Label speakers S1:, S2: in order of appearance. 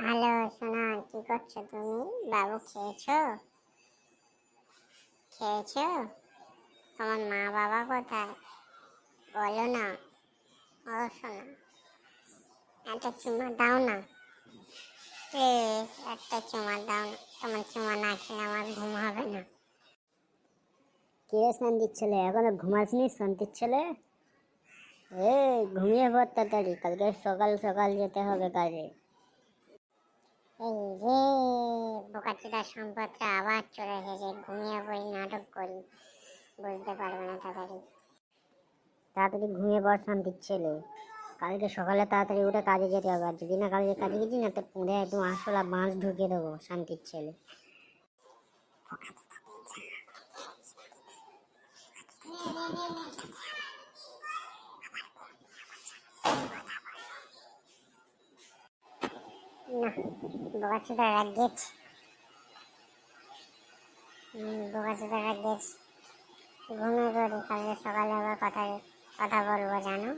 S1: Hello সোনা, কি করছো তুমি? বাবু খেয়েছো? খেয়েছো? তোমার মা বাবা কোথায়? বলো না। ও সোনা, একটা চুমা দাও না প্লিজ, একটা চুমা দাও না। তোমার চুমা না খেলে আমার ঘুম হবে না।
S2: কে শান্তির ছেলে, এখনো ঘুমাসনি? শান্তির ছেলে, ঘুমিয়ে পড় তাড়াতাড়ি, কালকে সকাল সকাল যেতে হবে কাজে।
S1: এই রে, বোকাচোদা সম্পদটা আবার চলে এসেছে। ঘুমিয়ে পড়ি, নাটক করি, বুঝতে পারবে না তাড়াতাড়ি।
S2: তাড়াতাড়ি ঘুমিয়ে পড় শান্তির ছেলে, কালকে সকালে তাড়াতাড়ি উঠে কাজে যেতে হবে। আর যদি না কালকে কাজে গেছি না, তো পুঁড়ে একদম আসলা বাঁশ ঢুকিয়ে দেবো শান্তির ছেলে।
S1: না, বোকাচোদা রাগ গেছে। বোকাচোদা রাগ গেছে। ঘুমিয়ে পড়ি, কালকে সকালে আবার কথা কথা বলবো জানো।